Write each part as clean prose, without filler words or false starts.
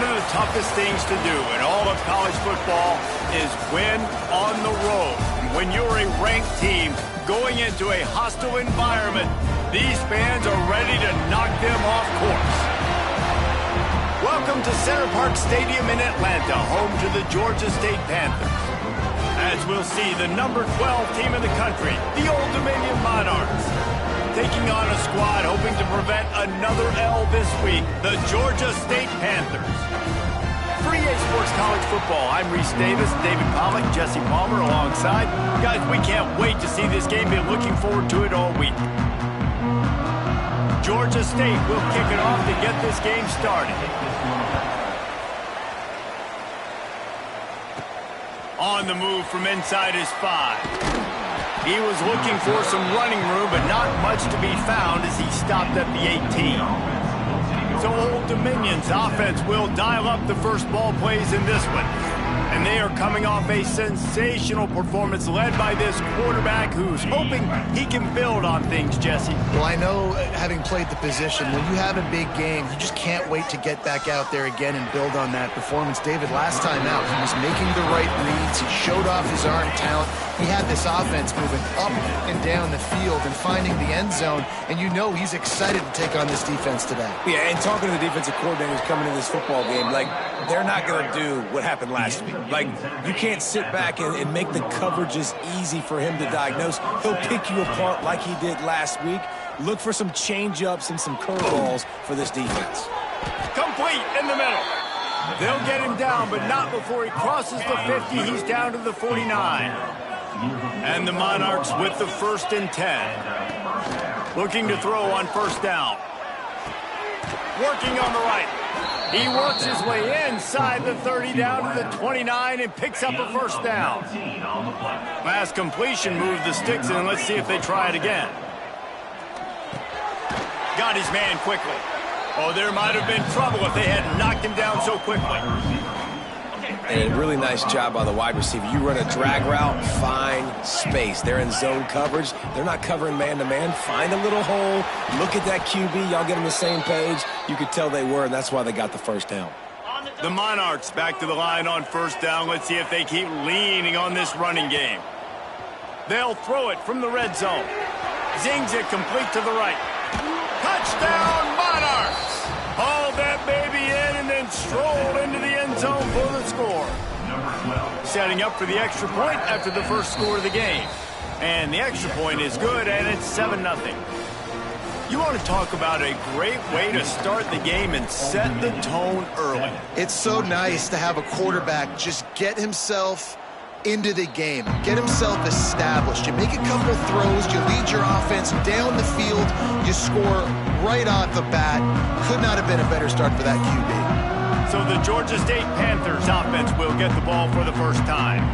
One of the toughest things to do in all of college football is win on the road. When you're a ranked team going into a hostile environment, these fans are ready to knock them off course. Welcome to Center Parc Stadium in Atlanta, home to the Georgia State Panthers. As we'll see, the number 12 team in the country, the Old Dominion Monarchs, taking on a squad hoping to prevent another L this week, the Georgia State Panthers. For EA Sports College Football, I'm Reese Davis, David Pollack, Jesse Palmer alongside. Guys, we can't wait to see this game. Been looking forward to it all week. Georgia State will kick it off to get this game started. On the move from inside his 5. He was looking for some running room, but not much to be found as he stopped at the 18. So Old Dominion's offense will dial up the first ball plays in this one. And they are coming off a sensational performance led by this quarterback who's hoping he can build on things, Jesse. Well, I know, having played the position, when you have a big game, you just can't wait to get back out there again and build on that performance. David, last time out, he was making the right reads. He showed off his arm talent. He had this offense moving up and down the field and finding the end zone, and you know he's excited to take on this defense today. Yeah, and talking to the defensive coordinators coming into this football game, like, they're not going to do what happened last week. Like, you can't sit back and make the coverages easy for him to diagnose. He'll pick you apart like he did last week. Look for some change-ups and some curveballs for this defense. Complete in the middle. They'll get him down, but not before he crosses the 50. He's down to the 49. And the Monarchs with the 1st and 10. Looking to throw on first down. Working on the right. He works his way inside the 30 down to the 29 and picks up a first down. Last completion moved the sticks in. Let's see if they try it again. Got his man quickly. Oh, there might have been trouble if they hadn't knocked him down so quickly. And a really nice job by the wide receiver. You run a drag route, find space. They're in zone coverage. They're not covering man-to-man. Find a little hole. Look at that QB. Y'all get on the same page. You could tell they were, and that's why they got the first down. The Monarchs back to the line on first down. Let's see if they keep leaning on this running game. They'll throw it from the red zone. Zings it complete to the right. Touchdown, Monarchs! Hauled that baby in and then strolled into the end zone for the score. Setting up for the extra point after the first score of the game. And the extra point is good, and it's 7-0. You want to talk about a great way to start the game and set the tone early. It's so nice to have a quarterback just get himself into the game, get himself established. You make a couple throws, you lead your offense down the field, you score right off the bat. Could not have been a better start for that QB. So the Georgia State Panthers offense will get the ball for the first time.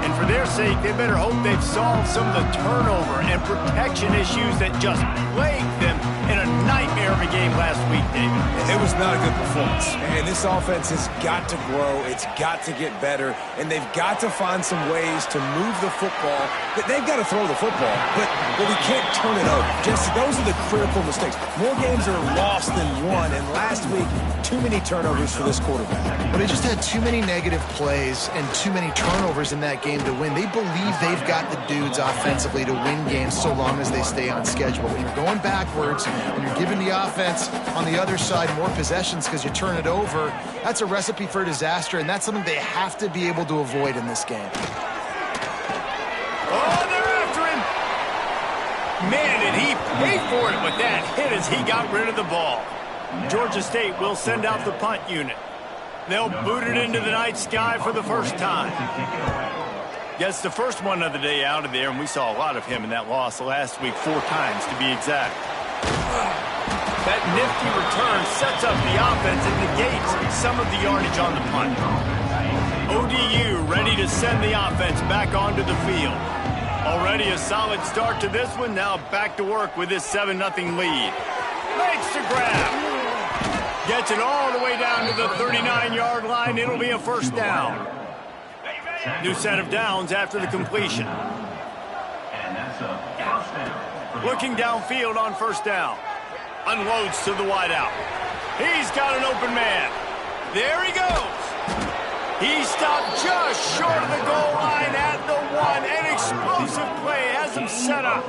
And for their sake, they better hope they've solved some of the turnover and protection issues that just plagued them in a nightmare of a game last week, David. It was not a good performance. And this offense has got to grow. It's got to get better. And they've got to find some ways to move the football. They've got to throw the football, but we can't turn it over. Jesse, those are the critical mistakes. More games are lost than won. And last week, too many turnovers for this quarterback. But they just had too many negative plays and too many turnovers in that game to win. They believe they've got the dudes offensively to win games so long as they stay on schedule. When you're going backwards and you're giving the offense on the other side more possessions because you turn it over, that's a recipe for disaster, and that's something they have to be able to avoid in this game. Oh, they're after him. Man, did he pay for it with that hit as he got rid of the ball. Georgia State will send out the punt unit. They'll boot it into the night sky for the first time. Yes, the first one of the day out of there, and we saw a lot of him in that loss last week, 4 times to be exact. That nifty return sets up the offense and negates some of the yardage on the punt. ODU ready to send the offense back onto the field. Already a solid start to this one. Now back to work with this 7-0 lead. Makes the grab. Gets it all the way down to the 39-yard line. It'll be a first down. New set of downs after the completion. Looking downfield on first down. Unloads to the wideout. He's got an open man. There he goes. He stopped just short of the goal line at the 1. An explosive play has him set up.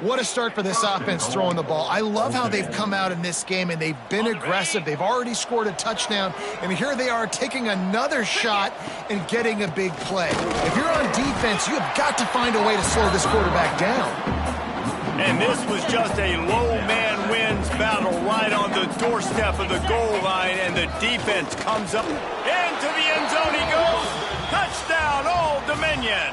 What a start for this offense throwing the ball. I love how they've come out in this game, and they've been aggressive. They've already scored a touchdown, and here they are taking another shot and getting a big play. If you're on defense, you have got to find a way to slow this quarterback down. And this was just a low man wins battle right on the doorstep of the goal line, and the defense comes up. Into the end zone he goes. Touchdown, Old Dominion.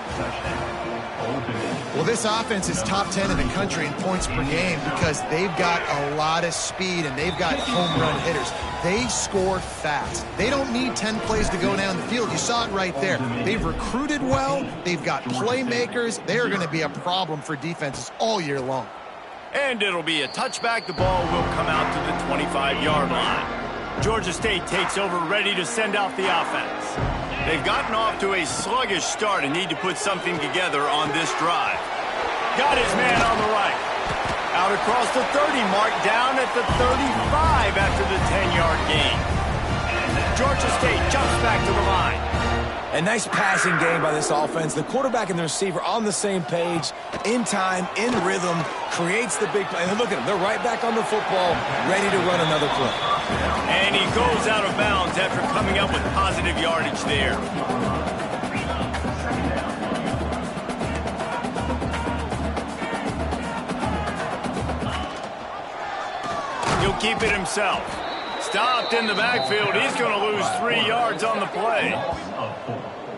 Well, this offense is top 10 in the country in points per game because they've got a lot of speed and they've got home run hitters. They score fast. They don't need 10 plays to go down the field. You saw it right there. They've recruited well. They've got playmakers. They are going to be a problem for defenses all year long. And it'll be a touchback. The ball will come out to the 25-yard line. Georgia State takes over, ready to send out the offense. They've gotten off to a sluggish start and need to put something together on this drive. Got his man on the right. Out across the 30 mark, down at the 35 after the 10-yard gain. Georgia State jumps back to the line. A nice passing game by this offense. The quarterback and the receiver on the same page, in time, in rhythm, creates the big play. And look at them. They're right back on the football, ready to run another play. And he goes out of bounds after coming up with positive yardage there. He'll keep it himself. Stopped in the backfield. He's going to lose 3 yards on the play.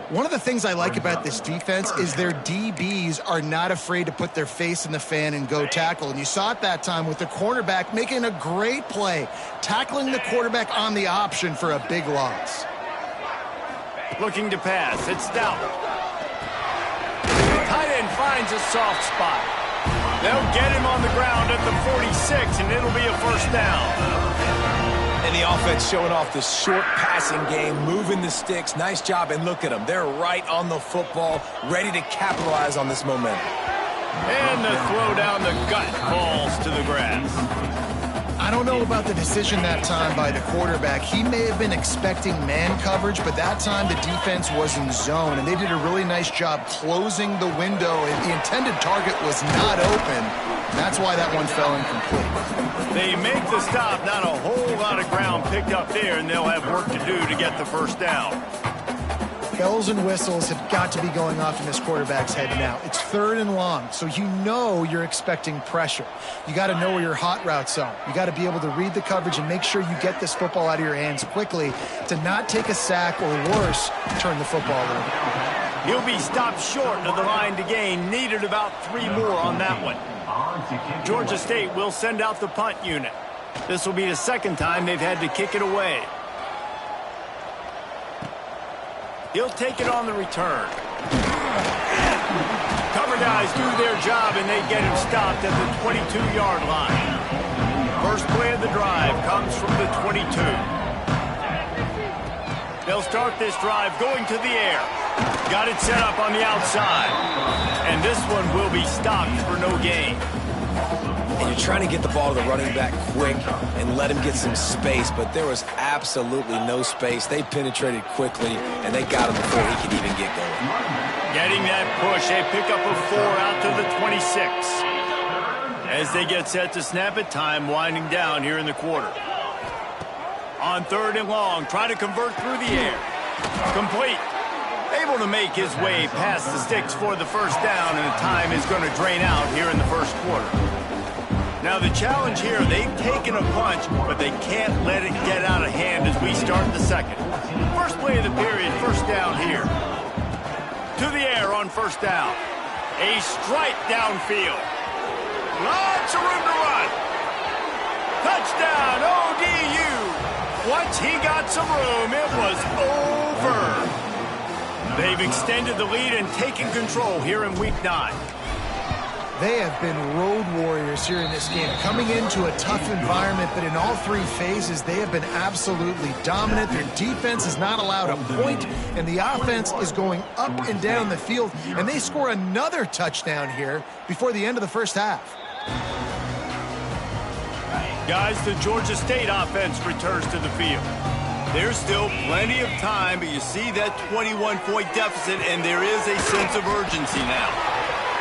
One of the things I like about this defense is their DBs are not afraid to put their face in the fan and go tackle. And you saw it that time with the cornerback making a great play, tackling the quarterback on the option for a big loss. Looking to pass. It's Stout. Tight end finds a soft spot. They'll get him on the ground at the 46, and it'll be a first down. And the offense showing off the short passing game, moving the sticks. Nice job, and look at them. They're right on the football, ready to capitalize on this momentum. And the throw down the gut falls to the grass. I don't know about the decision that time by the quarterback. He may have been expecting man coverage, but that time the defense was in zone, and they did a really nice job closing the window, and the intended target was not open. That's why that one fell incomplete. They make the stop, not a whole lot of ground picked up there, and they'll have work to do to get the first down. Bells and whistles have got to be going off in this quarterback's head now. It's 3rd and long, so you know you're expecting pressure. You got to know where your hot routes are. You got to be able to read the coverage and make sure you get this football out of your hands quickly to not take a sack or worse, turn the football over. He'll be stopped short of the line to gain. Needed about 3 more on that one. Georgia State will send out the punt unit. This will be the second time they've had to kick it away. He'll take it on the return. Cover guys do their job, and they get him stopped at the 22-yard line. First play of the drive comes from the 22. They'll start this drive going to the air. Got it set up on the outside. And this one will be stopped for no gain. And you're trying to get the ball to the running back quick and let him get some space, but there was absolutely no space. They penetrated quickly, and they got him before he could even get going. Getting that push, they pick up a 4 out to the 26. As they get set to snap it, time winding down here in the quarter. On 3rd and long, try to convert through the air. Complete. Able to make his way past the sticks for the first down, and the time is going to drain out here in the first quarter. Now the challenge here, they've taken a punch, but they can't let it get out of hand as we start the second. First play of the period, first down here. To the air on first down. A strike downfield. Lots of room to run. Touchdown, ODU. Once he got some room, it was over. They've extended the lead and taken control here in Week 9. They have been road warriors here in this game, coming into a tough environment, but in all 3 phases, they have been absolutely dominant. Their defense is not allowed a point, and the offense is going up and down the field, and they score another touchdown here before the end of the first half. Guys, the Georgia State offense returns to the field. There's still plenty of time, but you see that 21-point deficit, and there is a sense of urgency now.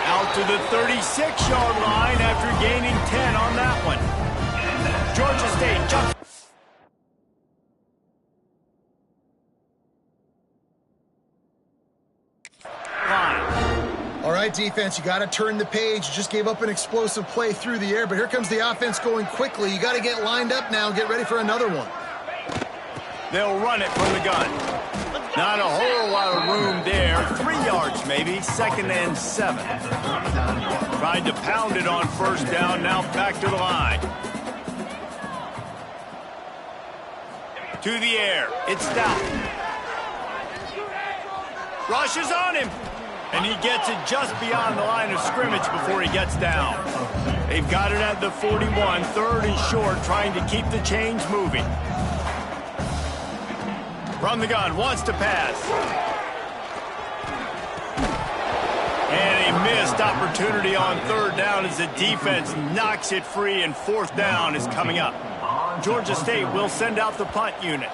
Out to the 36-yard line after gaining 10 on that one. Georgia State jumps. All right, defense, you got to turn the page. You just gave up an explosive play through the air, but here comes the offense going quickly. You got to get lined up now and get ready for another one. They'll run it from the gun. Not a whole lot of room there. 3 yards maybe, 2nd and 7. Tried to pound it on first down, now back to the line. To the air, it's Stout. Rushes on him. And he gets it just beyond the line of scrimmage before he gets down. They've got it at the 41, 3rd and short, trying to keep the chains moving. From the gun, wants to pass. And a missed opportunity on 3rd down as the defense knocks it free, and 4th down is coming up. Georgia State will send out the punt unit.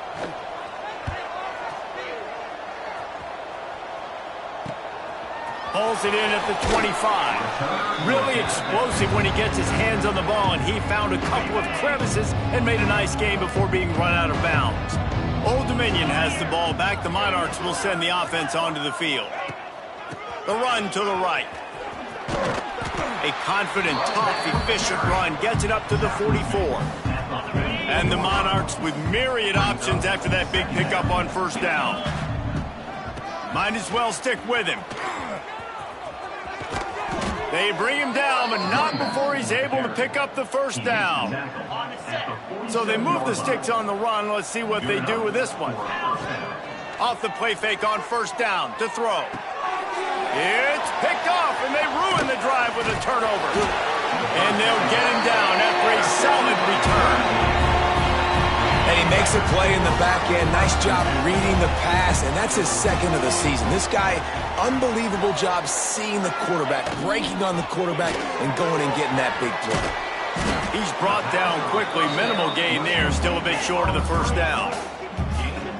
Pulls it in at the 25. Really explosive when he gets his hands on the ball, and he found a couple of crevices and made a nice game before being run out of bounds. Old Dominion has the ball back. The Monarchs will send the offense onto the field. The run to the right. A confident, tough, efficient run gets it up to the 44. And the Monarchs with myriad options after that big pickup on 1st down. Might as well stick with him. They bring him down, but not before he's able to pick up the 1st down. So they move the sticks on the run. Let's see what they do with this one. Off the play fake on 1st down to throw. It's picked off, and they ruin the drive with a turnover. And they'll get him down after a solid return. And he makes a play in the back end. Nice job reading the pass, and that's his 2nd of the season. This guy, unbelievable job seeing the quarterback, breaking on the quarterback, and going and getting that big play. He's brought down quickly. Minimal gain there, still a bit short of the 1st down.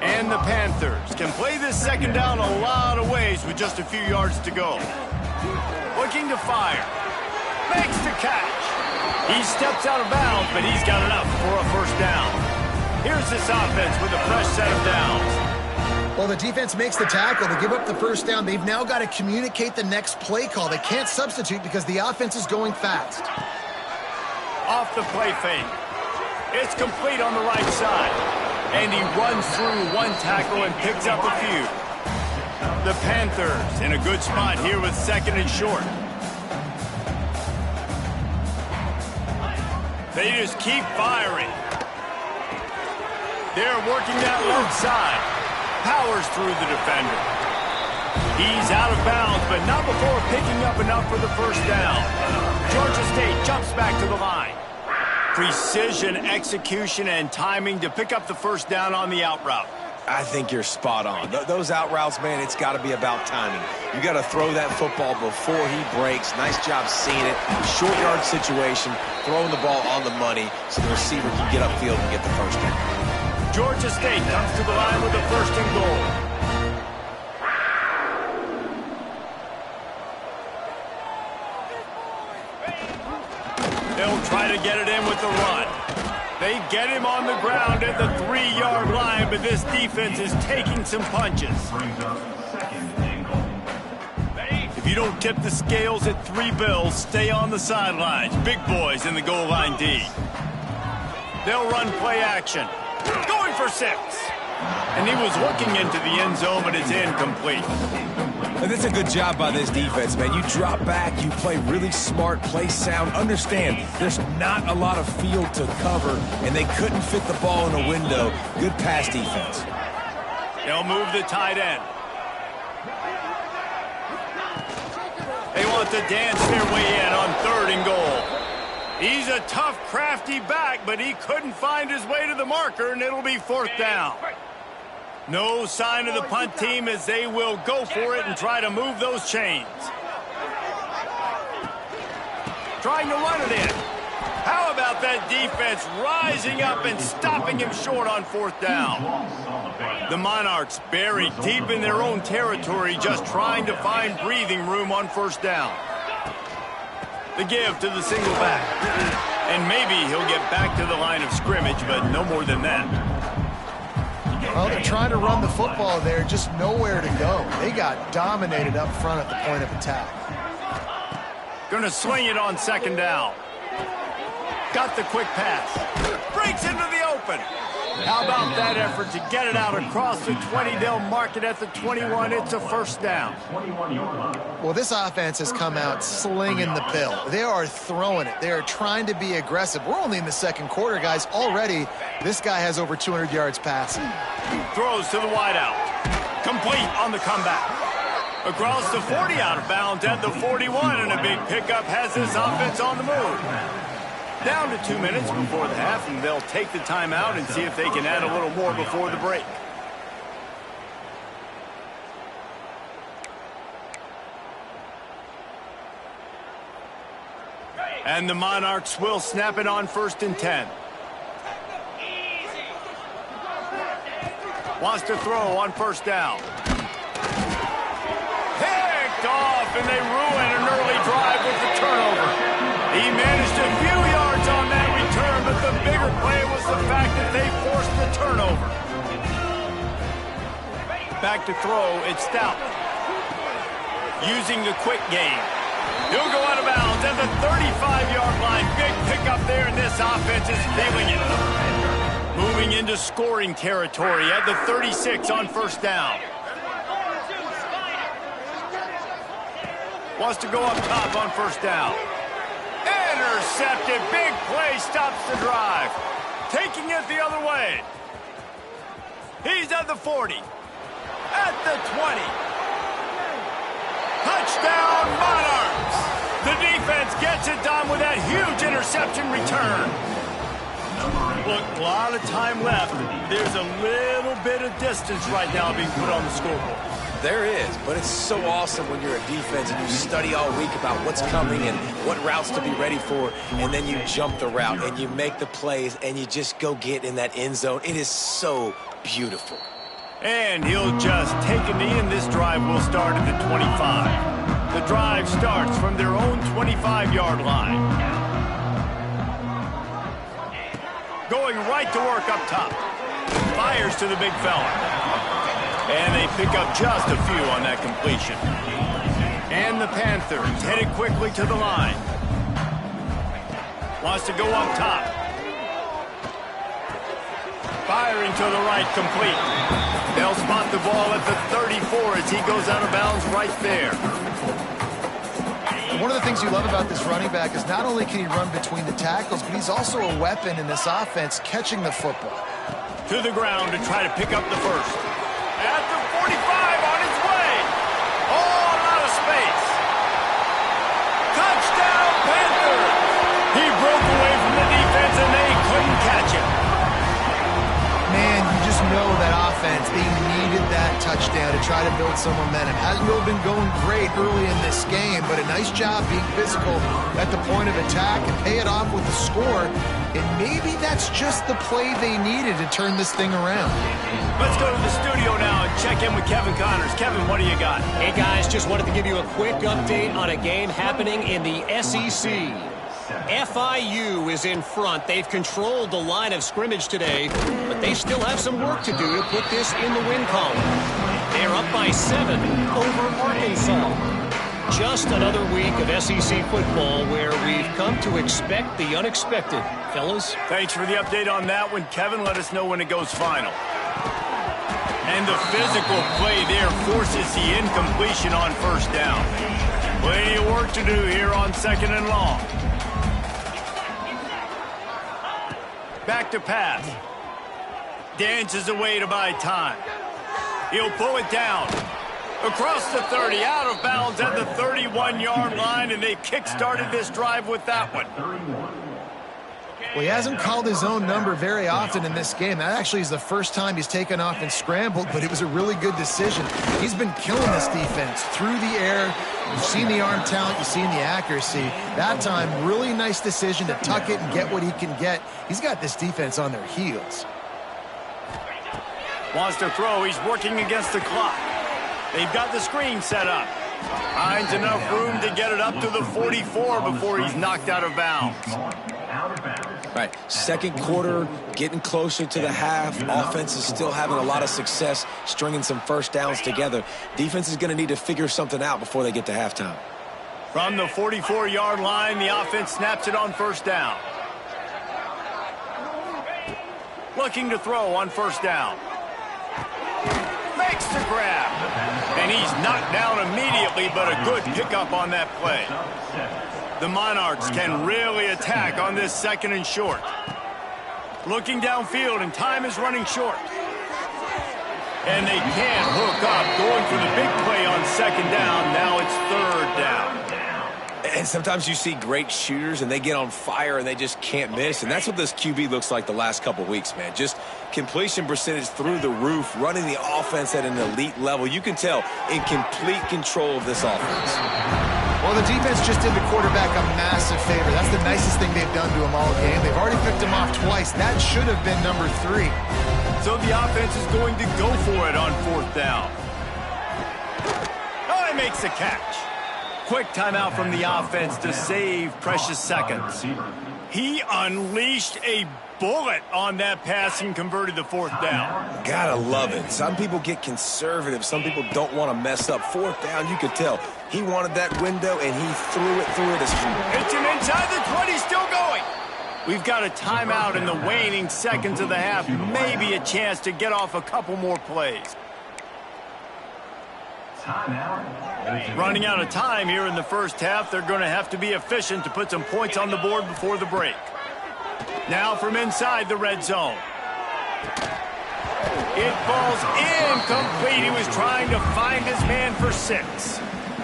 And the Panthers can play this 2nd down a lot of ways with just a few yards to go. Looking to fire. Makes the catch. He steps out of bounds, but he's got enough for a 1st down. Here's this offense with a fresh set of downs. Well, the defense makes the tackle. They give up the 1st down. They've now got to communicate the next play call. They can't substitute because the offense is going fast. Off the play fake. It's complete on the right side. And he runs through one tackle and picks up a few. The Panthers in a good spot here with 2nd and short. They just keep firing. They're working that left side. Powers through the defender. He's out of bounds, but not before picking up enough for the 1st down. Georgia State jumps back to the line. Precision, execution, and timing to pick up the 1st down on the out route. I think you're spot on. Those out routes, man, it's got to be about timing. You got to throw that football before he breaks. Nice job seeing it. Short yard situation, throwing the ball on the money so the receiver can get upfield and get the 1st down. Georgia State comes to the line with the 1st and goal. They'll try to get it in with the run. They get him on the ground at the 3-yard line, but this defense is taking some punches. If you don't tip the scales at 3 bills, stay on the sidelines. Big boys in the goal line D. They'll run play action. Going for 6. And he was looking into the end zone, but it's incomplete. And that's a good job by this defense, man. You drop back, you play really smart, play sound. Understand, there's not a lot of field to cover, and they couldn't fit the ball in a window. Good pass defense. They'll move the tight end. They want to dance their way in on 3rd and goal. He's a tough, crafty back, but he couldn't find his way to the marker, and it'll be 4th down. No sign of the punt team as they will go for it and try to move those chains. Trying to run it in. How about that defense rising up and stopping him short on 4th down? The Monarchs buried deep in their own territory, just trying to find breathing room on 1st down. The give to the single back. And maybe he'll get back to the line of scrimmage, but no more than that. Well, they're trying to run the football there, just nowhere to go. They got dominated up front at the point of attack. Gonna swing it on 2nd down. Got the quick pass. Breaks into the open. How about that effort to get it out across the 20? They'll mark it at the 21. It's a 1st down. Well, this offense has come out slinging the pill. They are throwing it. They are trying to be aggressive. We're only in the 2nd quarter, guys. Already, this guy has over 200 yards passing. Throws to the wideout. Complete on the comeback. Across the 40, out of bounds at the 41, and a big pickup has this offense on the move. Down to 2 minutes before the half, and they'll take the timeout and see if they can add a little more before the break. And the Monarchs will snap it on 1st and 10. Wants to throw on 1st down. Picked off, and they ruin an early drive with the turnover. He managed a few yards on that return, but the bigger play was the fact that they forced the turnover. Back to throw, it's Stout. Using the quick game. He'll go out of bounds at the 35-yard line. Big pickup there, and this offense is feeling it. Moving into scoring territory at the 36 on 1st down. Wants to go up top on 1st down. Intercepted. Big play stops the drive. Taking it the other way. He's at the 40. At the 20. Touchdown, Monarchs. The defense gets it done with that huge interception return. Look, a lot of time left. There's a little bit of distance right now being put on the scoreboard. There is, but it's so awesome when you're a defense and you study all week about what's coming and what routes to be ready for, and then you jump the route and you make the plays and you just go get in that end zone. It is so beautiful. And he'll just take a knee, and this drive will start at the 25. The drive starts from their own 25-yard line. Going right to work up top. Fires to the big fella. And they pick up just a few on that completion. And the Panthers headed quickly to the line. Wants to go up top. Firing to the right, complete. They'll spot the ball at the 34 as he goes out of bounds right there. One of the things you love about this running back is not only can he run between the tackles, but he's also a weapon in this offense catching the football. To the ground to try to pick up the first. At the 45, on his way. All out of space. Touchdown, Panthers. He broke away from the defense, and they couldn't catch him. Man, you just know that offense, they needed that touchdown to try to build some momentum. Hasn't really been going great early in this game, but a nice job being physical at the point of attack and pay it off with the score. And maybe that's just the play they needed to turn this thing around. Let's go to the studio now and check in with Kevin Connors. Kevin, what do you got? Hey, guys, just wanted to give you a quick update on a game happening in the SEC. FIU is in front. They've controlled the line of scrimmage today, but they still have some work to do to put this in the win column. They're up by 7 over Arkansas. Just another week of SEC football where we've come to expect the unexpected. Fellas? Thanks for the update on that one, Kevin. Let us know when it goes final. And the physical play there forces the incompletion on 1st down. Plenty of work to do here on 2nd and long. Back to pass. Dances away to buy time. He'll pull it down. Across the 30, out of bounds at the 31-yard line, and they kick-started this drive with that one. Well, he hasn't called his own number very often in this game. That actually is the first time he's taken off and scrambled, but it was a really good decision. He's been killing this defense through the air. You've seen the arm talent, you've seen the accuracy. That time, really nice decision to tuck it and get what he can get. He's got this defense on their heels. Wants to throw. He's working against the clock. They've got the screen set up. Finds enough room to get it up to the 44 before he's knocked out of bounds. Right, second quarter, getting closer to the half. Offense is still having a lot of success stringing some first downs together. Defense is going to need to figure something out before they get to halftime. From the 44-yard line, the offense snaps it on first down. Looking to throw on first down. Makes the grab. And he's knocked down immediately, but a good pickup on that play. The Monarchs can really attack on this second and short. Looking downfield, and time is running short. And they can't hook up, going for the big play on second down. Now it's third down. And sometimes you see great shooters, and they get on fire, and they just can't miss. And that's what this QB looks like the last couple weeks, man. Just completion percentage through the roof, running the offense at an elite level. You can tell in complete control of this offense. Well, the defense just did the quarterback a massive favor. That's the nicest thing they've done to him all game. They've already picked him off twice. That should have been number 3. So the offense is going to go for it on fourth down. Oh, he makes the catch. Quick timeout from the offense to save precious seconds. He unleashed a bullet on that pass and converted the fourth down. Gotta love it. Some people get conservative. Some people don't want to mess up. Fourth down, you could tell. He wanted that window, and he threw it as It's him inside the 20, still going. We've got a timeout in the waning seconds of the half. Maybe a chance to get off a couple more plays. Running out of time here in the first half. They're going to have to be efficient to put some points on the board before the break. Now from inside the red zone. It falls incomplete. He was trying to find his man for 6.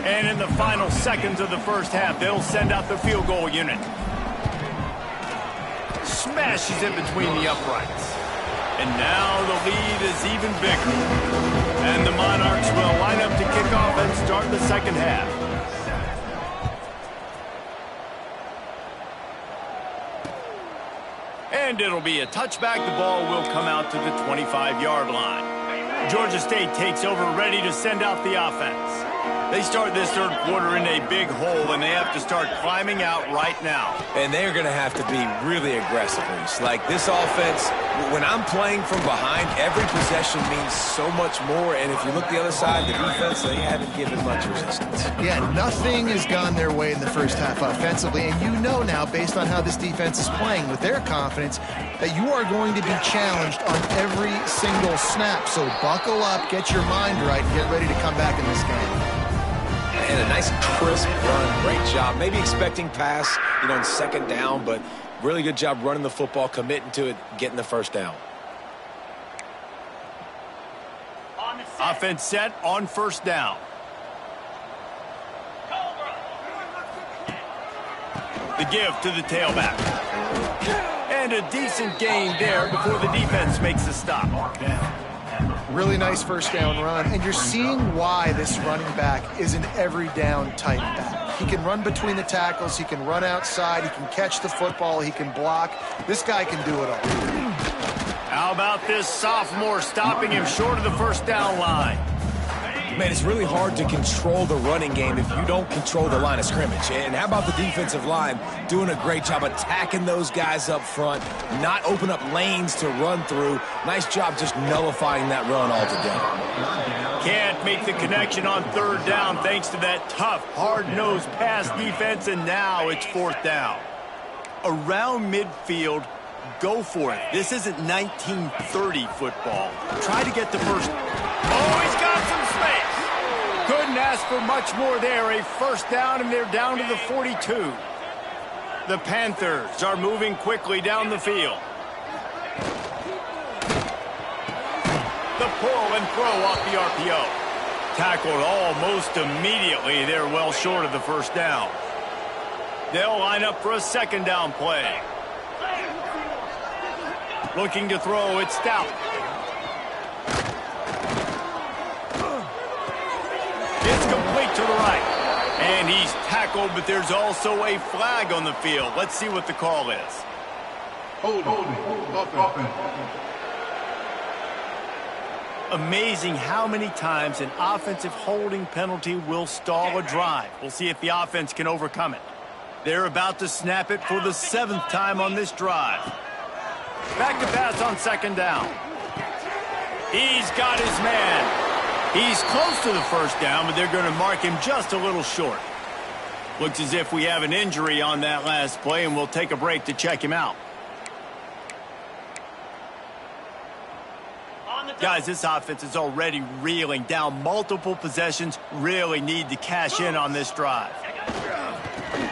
And in the final seconds of the first half, they'll send out the field goal unit. Smashes it between the uprights. And now the lead is even bigger. And the Monarchs will line up to kick off and start the second half. And it'll be a touchback. The ball will come out to the 25-yard line. Georgia State takes over, ready to send out the offense. They start this third quarter in a big hole, and they have to start climbing out right now. And they're going to have to be really aggressive. Like this offense, when I'm playing from behind, every possession means so much more. And if you look the other side, the defense, they haven't given much resistance. Yeah, nothing has gone their way in the first half offensively. And you know now, based on how this defense is playing with their confidence, that you are going to be challenged on every single snap. So buckle up, get your mind right, and get ready to come back in this game. And a nice crisp run. Great job. Maybe expecting pass, in second down, but really good job running the football, committing to it, getting the first down. Offense set on first down. The give to the tailback. And a decent gain there before the defense makes a stop. Really nice first down run, and you're seeing why this running back is an every down type back. He can run between the tackles, he can run outside, he can catch the football, he can block. This guy can do it all. How about this sophomore stopping him short of the first down line? Man, it's really hard to control the running game if you don't control the line of scrimmage. And how about the defensive line doing a great job attacking those guys up front, not open up lanes to run through. Nice job just nullifying that run altogether. Can't make the connection on third down thanks to that tough, hard-nosed pass defense, and now it's fourth down. Around midfield, go for it. This isn't 1930 football. Try to get the first. Oh, he's got some space. Couldn't ask for much more there. A first down, and they're down to the 42. The Panthers are moving quickly down the field. The pull and throw off the RPO. Tackled almost immediately. They're well short of the first down. They'll line up for a second down play. Looking to throw, it's Stout. It's complete to the right. And he's tackled, but there's also a flag on the field. Let's see what the call is. Offense. Amazing how many times an offensive holding penalty will stall a drive. We'll see if the offense can overcome it. They're about to snap it for the 7th time on this drive. Back to pass on 2nd down. He's got his man. He's close to the 1st down, but they're going to mark him just a little short. Looks as if we have an injury on that last play, and we'll take a break to check him out. Guys, this offense is already reeling down multiple possessions. Really need to cash in on this drive.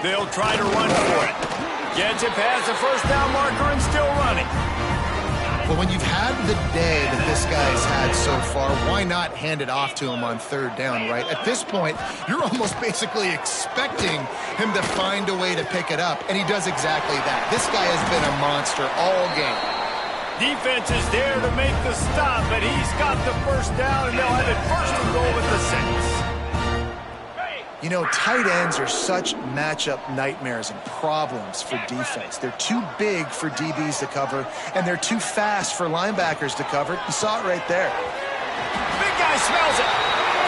They'll try to run for it. Gets it past the 1st down marker and still running. Well, when you've had the day that this guy's had so far, why not hand it off to him on 3rd down, right? At this point, you're almost basically expecting him to find a way to pick it up, and he does exactly that. This guy has been a monster all game. Defense is there to make the stop, but he's got the 1st down, and they'll have it 1st and goal with the 6. You know, tight ends are such matchup nightmares and problems for defense. They're too big for DBs to cover, and they're too fast for linebackers to cover. You saw it right there. Big guy smells it.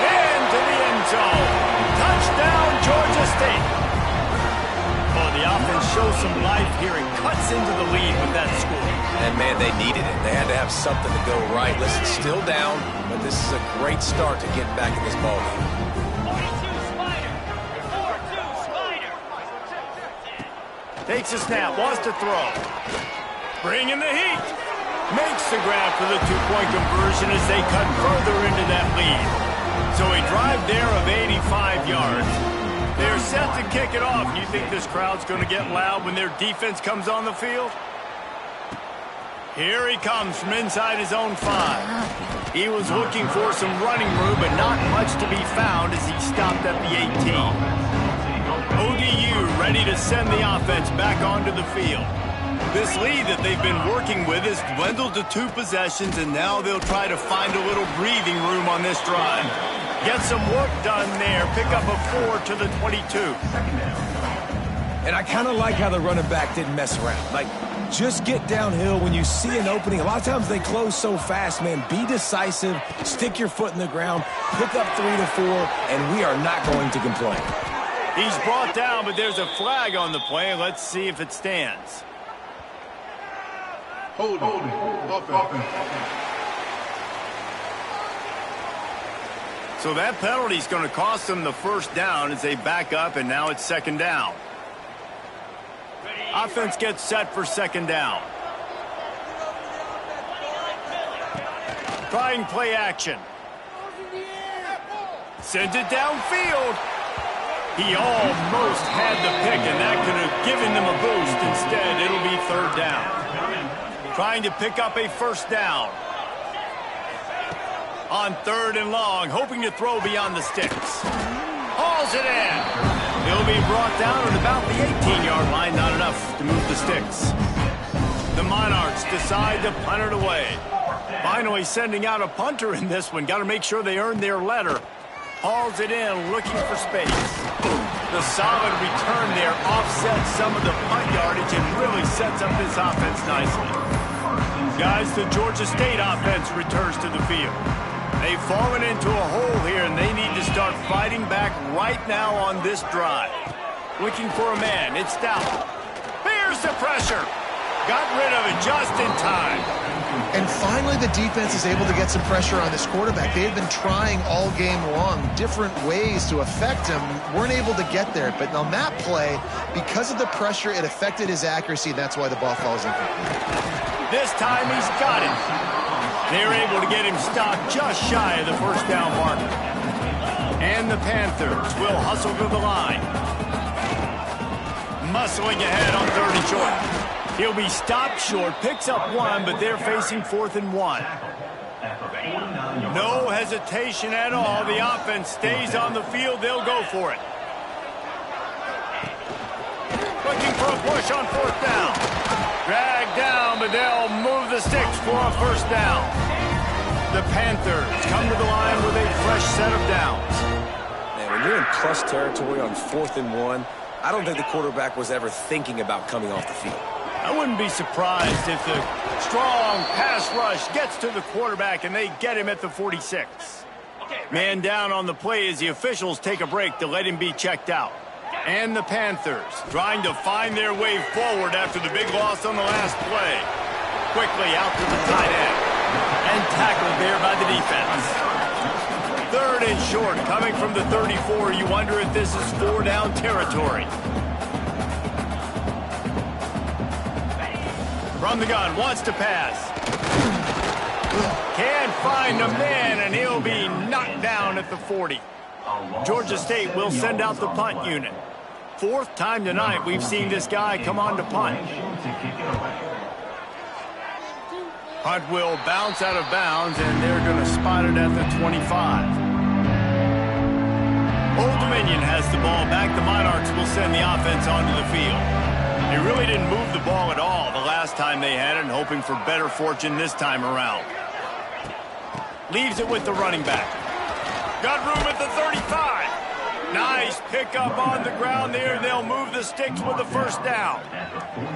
Into the end zone. Touchdown, Georgia State. Oh, the offense shows some life here and cuts into the lead with that score. And, man, they needed it. They had to have something to go right. Listen, still down, but this is a great start to getting back in this ballgame. Takes a snap, wants to throw. Bring in the heat. Makes the grab for the 2-point conversion as they cut further into that lead. So a drive there of 85 yards. They're set to kick it off. You think this crowd's going to get loud when their defense comes on the field? Here he comes from inside his own 5. He was looking for some running room, but not much to be found as he stopped at the 18. ODU ready to send the offense back onto the field. This lead that they've been working with has dwindled to 2 possessions, and now they'll try to find a little breathing room on this drive. Get some work done there. Pick up a 4 to the 22. And I kind of like how the running back didn't mess around. Like, just get downhill when you see an opening. A lot of times they close so fast, man. Be decisive, stick your foot in the ground, pick up 3 to 4, and we are not going to complain. He's brought down, but there's a flag on the play. Let's see if it stands. Hold it. So that penalty is going to cost them the 1st down as they back up, and now it's 2nd down. Offense gets set for 2nd down. Trying play action. Sends it downfield. He almost had the pick, and that could have given them a boost. Instead, it'll be 3rd down. Trying to pick up a 1st down. On 3rd and long, hoping to throw beyond the sticks. Hauls it in. He'll be brought down at about the 18-yard line. Not enough to move the sticks. The Monarchs decide to punt it away. Finally sending out a punter in this one. Got to make sure they earn their letter. Hauls it in, looking for space. The solid return there offsets some of the punt yardage and really sets up this offense nicely. Guys, the Georgia State offense returns to the field. They've fallen into a hole here, and they need to start fighting back right now on this drive. Looking for a man. It's Stout. Here's the pressure. Got rid of it just in time. And finally, the defense is able to get some pressure on this quarterback. They had been trying all game long different ways to affect him. Weren't able to get there. But on that play, because of the pressure, it affected his accuracy. That's why the ball falls incomplete. This time he's got it. They're able to get him stopped just shy of the 1st down marker. And the Panthers will hustle to the line. Muscling ahead on 3rd and short. He'll be stopped short, picks up 1, but they're facing 4th and 1. No hesitation at all. The offense stays on the field. They'll go for it. Looking for a push on 4th down. Dragged down down, but they'll move the sticks for a first down. The Panthers come to the line with a fresh set of downs. Man, when you're in plus territory on 4th and 1, I don't think the quarterback was ever thinking about coming off the field. I wouldn't be surprised if the strong pass rush gets to the quarterback and they get him at the 46. Man down on the play as the officials take a break to let him be checked out. And the Panthers trying to find their way forward after the big loss on the last play. Quickly out to the tight end. And tackled there by the defense. 3rd and short coming from the 34. You wonder if this is 4-down territory. From the gun, wants to pass. Can't find a man, and he'll be knocked down at the 40. Georgia State will send out the punt unit. 4th time tonight we've seen this guy come on to punt. Punt will bounce out of bounds, and they're going to spot it at the 25. Old Dominion has the ball back. The Monarchs will send the offense onto the field. They really didn't move the ball at all the last time they had it, and hoping for better fortune this time around. Leaves it with the running back. Got room at the 35. Nice pickup on the ground there. They'll move the sticks with the first down.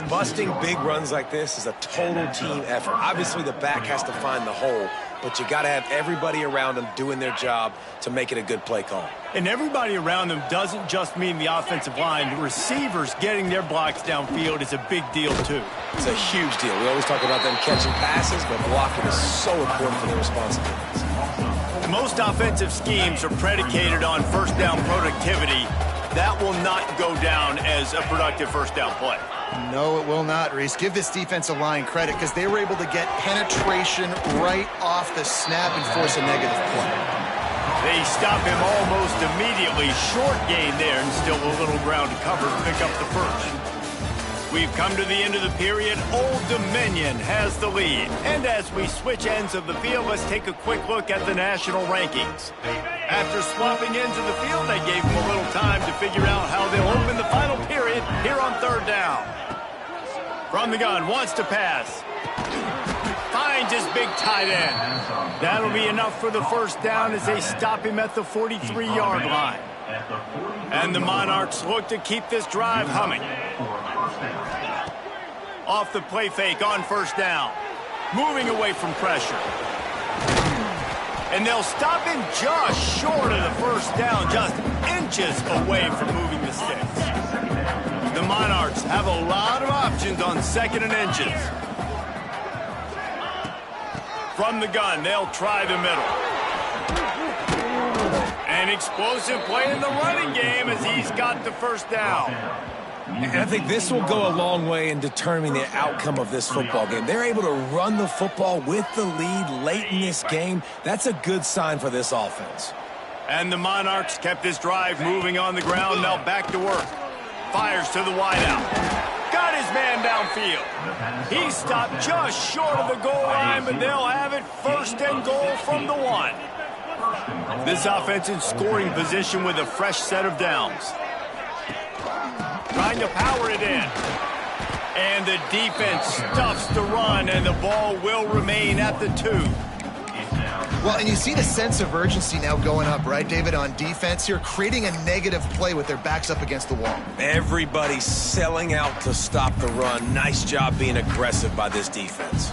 Busting big runs like this is a total team effort. Obviously, the back has to find the hole, but you got to have everybody around them doing their job to make it a good play call. And everybody around them doesn't just mean the offensive line. The receivers getting their blocks downfield is a big deal, too. It's a huge deal. We always talk about them catching passes, but blocking is so important for their responsibilities. Most offensive schemes are predicated on first down productivity. That will not go down as a productive first down play. No, it will not, Reese. Give this defensive line credit because they were able to get penetration right off the snap and force a negative play. They stop him almost immediately. Short gain there and still a little ground to cover to pick up the first. We've come to the end of the period. Old Dominion has the lead. And as we switch ends of the field, let's take a quick look at the national rankings. After swapping ends of the field, they gave them a little time to figure out how they'll open the final period here on 3rd down. From the gun, wants to pass. Finds his big tight end. That'll be enough for the first down as they stop him at the 43-yard line. And the Monarchs look to keep this drive humming. Off the play fake on first down. Moving away from pressure. And they'll stop him just short of the first down, just inches away from moving the sticks. The Monarchs have a lot of options on 2nd and inches. From the gun, they'll try the middle. An explosive play in the running game as he's got the first down. And I think this will go a long way in determining the outcome of this football game. They're able to run the football with the lead late in this game. That's a good sign for this offense. And the Monarchs kept this drive moving on the ground. Now back to work. Fires to the wideout. Got his man downfield. He stopped just short of the goal line, but they'll have it 1st and goal from the 1. This offense in scoring position with a fresh set of downs. Trying to power it in. And the defense stuffs the run, and the ball will remain at the 2. Well, and you see the sense of urgency now going up, right, David, on defense here, creating a negative play with their backs up against the wall. Everybody's selling out to stop the run. Nice job being aggressive by this defense.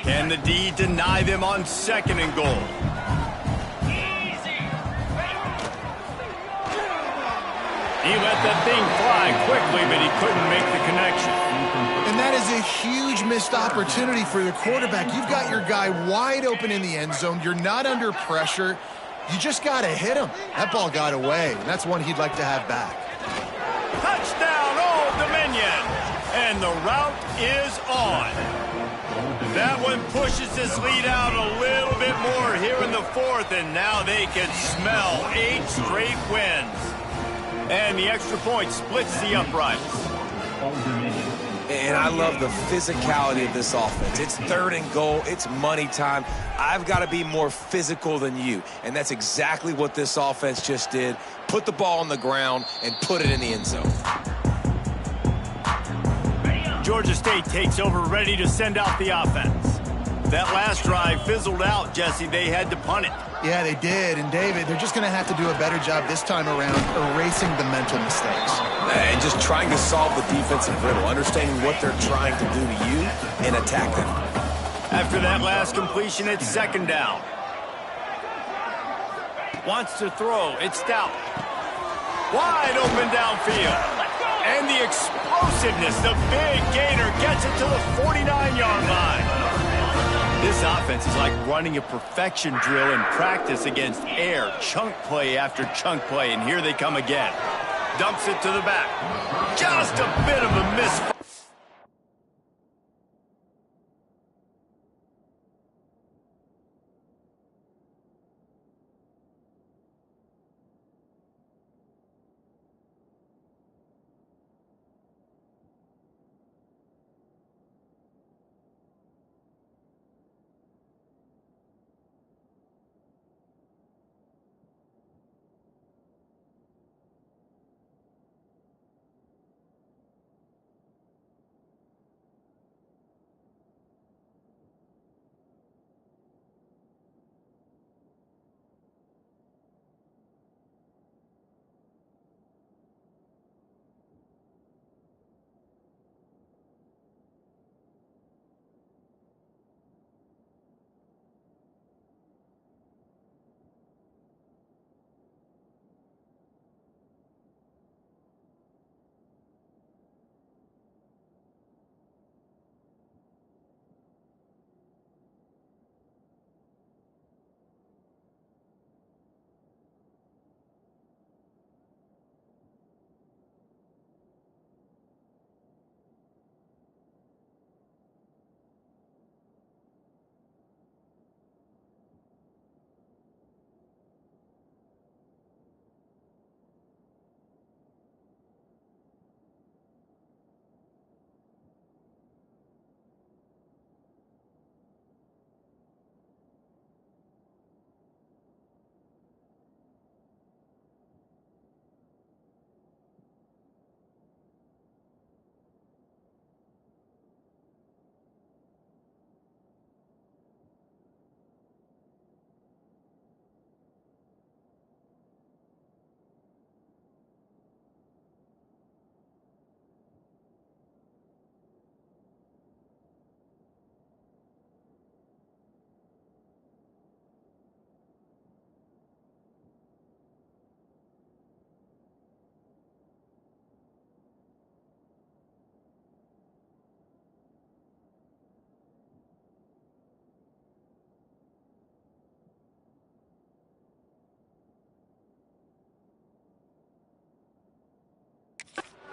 Can the D deny them on 2nd and goal? He let that thing fly quickly, but he couldn't make the connection. And that is a huge missed opportunity for the quarterback. You've got your guy wide open in the end zone. You're not under pressure. You just got to hit him. That ball got away, and that's one he'd like to have back. Touchdown, Old Dominion! And the route is on. That one pushes this lead out a little bit more here in the 4th, and now they can smell 8 straight wins. And the extra point splits the uprights. And I love the physicality of this offense. It's 3rd and goal. It's money time. I've got to be more physical than you. And that's exactly what this offense just did. Put the ball on the ground and put it in the end zone. Georgia State takes over, ready to send out the offense. That last drive fizzled out, Jesse. They had to punt it. Yeah, they did. And, David, they're just going to have to do a better job this time around erasing the mental mistakes. And just trying to solve the defensive riddle, understanding what they're trying to do to you and attack them. After that last completion, it's second down. Wants to throw. It's Stout. Wide open downfield. And the explosiveness, the big gainer gets it to the 49-yard line. This offense is like running a perfection drill in practice against air. Chunk play after chunk play, and here they come again. Dumps it to the back. Just a bit of a miss.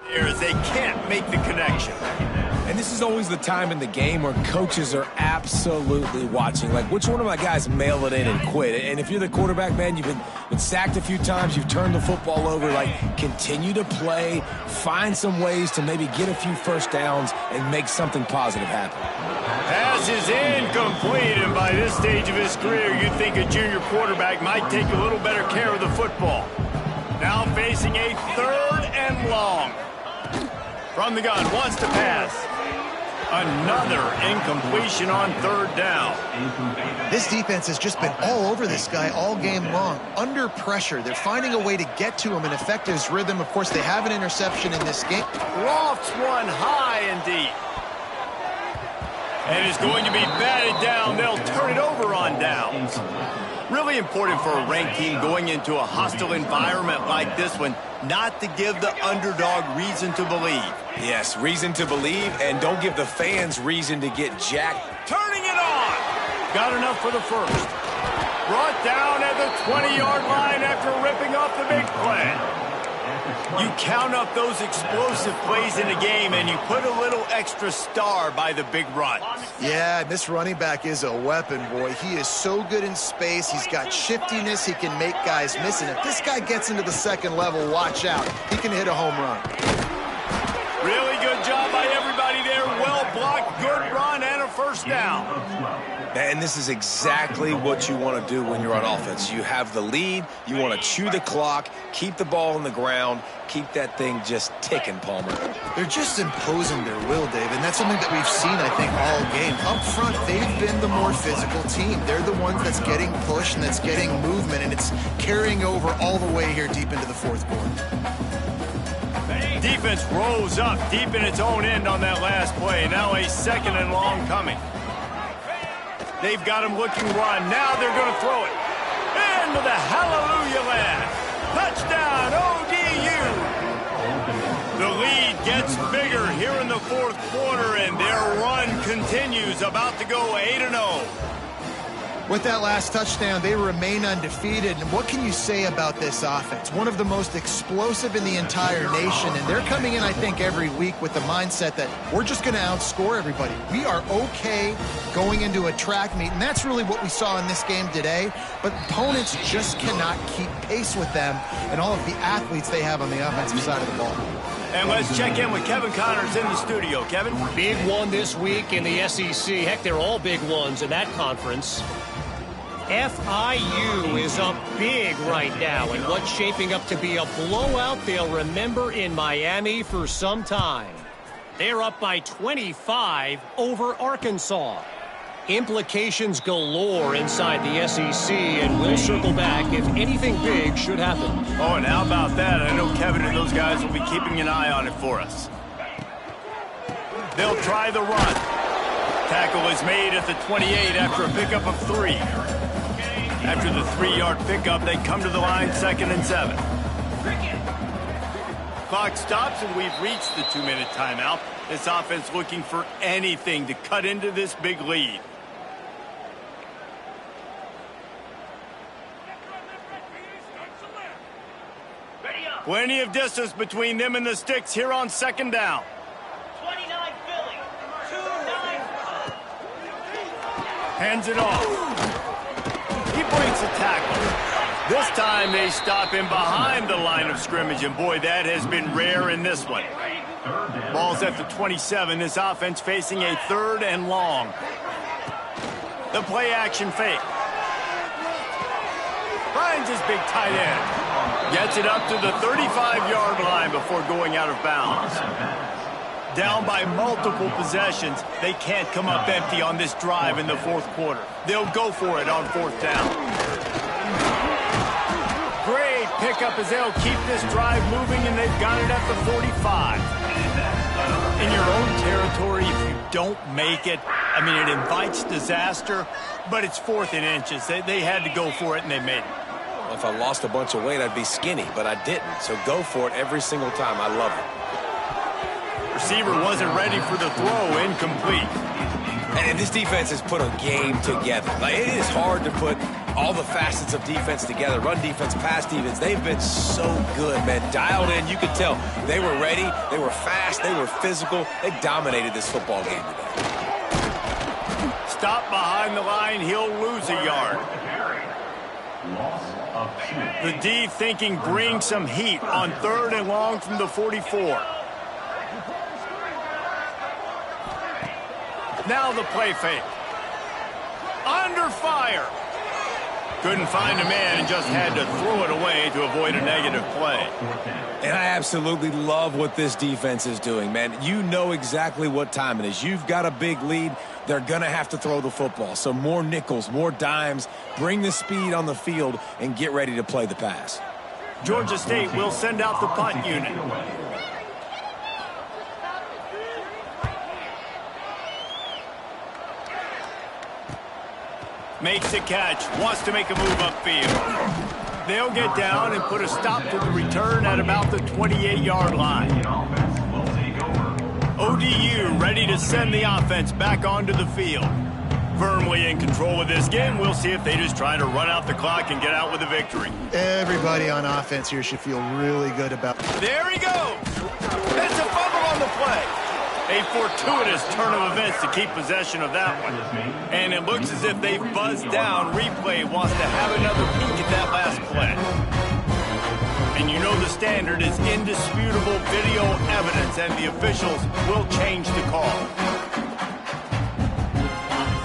As they can't make the connection. And this is always the time in the game where coaches are absolutely watching. Like, which one of my guys mail it in and quit? And if you're the quarterback, man, you've been sacked a few times, you've turned the football over. Like, continue to play, find some ways to maybe get a few first downs and make something positive happen. Pass is incomplete, and by this stage of his career, you'd think a junior quarterback might take a little better care of the football. Now facing a 3rd and long. From the gun, wants to pass. Another incompletion on 3rd down. This defense has just been all over this guy all game long. Under pressure, they're finding a way to get to him and affect his rhythm. Of course, they have an interception in this game. Lofts one high and deep. And it's going to be batted down. They'll turn it over on downs. Really important for a ranked team going into a hostile environment like this one, not to give the underdog reason to believe. Yes, reason to believe, and don't give the fans reason to get jacked. Turning it on. Got enough for the first. Brought down at the 20-yard line after ripping off the big play. You count up those explosive plays in a game, and you put a little extra star by the big run. Yeah, this running back is a weapon, boy. He is so good in space. He's got shiftiness. He can make guys miss. And if this guy gets into the second level, watch out. He can hit a home run. Really good job by everybody there. Well blocked, good run, and a first down. And this is exactly what you want to do when you're on offense. You have the lead. You want to chew the clock, keep the ball on the ground, keep that thing just ticking, Palmer. They're just imposing their will, Dave, and that's something that we've seen, I think, all game. Up front, they've been the more physical team. They're the ones that's getting pushed and that's getting movement, and it's carrying over all the way here deep into the fourth quarter. Defense rose up deep in its own end on that last play. Now a second and long coming. They've got him looking run. Now they're going to throw it. Into the hallelujah land. Touchdown, ODU. The lead gets bigger here in the fourth quarter, and their run continues, about to go 8-0. With that last touchdown, they remain undefeated. And what can you say about this offense? One of the most explosive in the entire nation. And they're coming in, I think, every week with the mindset that we're just going to outscore everybody. We are okay going into a track meet. And that's really what we saw in this game today. But opponents just cannot keep pace with them and all of the athletes they have on the offensive side of the ball. And let's check in with Kevin Connors in the studio. Kevin? Big one this week in the SEC. Heck, they're all big ones in that conference. FIU is up big right now, and what's shaping up to be a blowout they'll remember in Miami for some time. They're up by 25 over Arkansas. Implications galore inside the SEC, and we'll circle back if anything big should happen. Oh, and how about that? I know Kevin and those guys will be keeping an eye on it for us. They'll try the run. Tackle is made at the 28 after a pickup of 3. After the 3-yard pickup, they come to the line 2nd and 7. Clock stops, and we've reached the 2-minute timeout. This offense looking for anything to cut into this big lead. Plenty of distance between them and the sticks here on 2nd down. 29 Philly, 2-9. Hands it off. He breaks a tackle. This time they stop him behind the line of scrimmage, and boy, that has been rare in this one. Ball's at the 27. This offense facing a 3rd and long. The play action fake. Finds his big tight end. Gets it up to the 35-yard line before going out of bounds. Down by multiple possessions, they can't come up empty on this drive in the fourth quarter. They'll go for it on 4th down. Great pickup as they'll keep this drive moving, and they've got it at the 45. In your own territory, if you don't make it, I mean, it invites disaster, but it's 4th and inches. They had to go for it, and they made it. Well, if I lost a bunch of weight, I'd be skinny, but I didn't. So go for it every single time. I love it. Receiver wasn't ready for the throw, incomplete. And this defense has put a game together. Like, it is hard to put all the facets of defense together. Run defense, pass defense. They've been so good, man. Dialed in. You could tell they were ready. They were fast. They were physical. They dominated this football game today. Stop behind the line. He'll lose a yard. The D thinking bring some heat on 3rd and long from the 44. Now the play fake. Under fire. Couldn't find a man and just had to throw it away to avoid a negative play. And I absolutely love what this defense is doing, man. You know exactly what time it is. You've got a big lead. They're going to have to throw the football. So more nickels, more dimes. Bring the speed on the field and get ready to play the pass. Georgia State will send out the punt unit. Makes a catch, wants to make a move upfield. They'll get down and put a stop to the return at about the 28-yard line. ODU ready to send the offense back onto the field. Firmly in control of this game. We'll see if they just try to run out the clock and get out with a victory. Everybody on offense here should feel really good about it. There he goes. It's a fumble on the play. A fortuitous turn of events to keep possession of that one. And it looks as if they've buzzed down. Replay wants to have another peek at that last play. And you know the standard is indisputable video evidence, and the officials will change the call.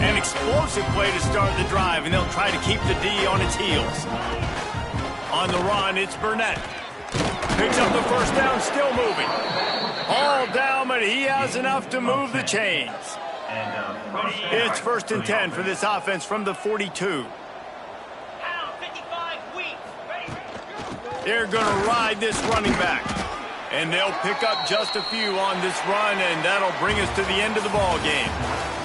An explosive play to start the drive, and they'll try to keep the D on its heels. On the run, it's Burnett. Picks up the first down, still moving. All down, but he has enough to move the chains. It's 1st and 10 for this offense from the 42. They're going to ride this running back. And they'll pick up just a few on this run, and that'll bring us to the end of the ball game.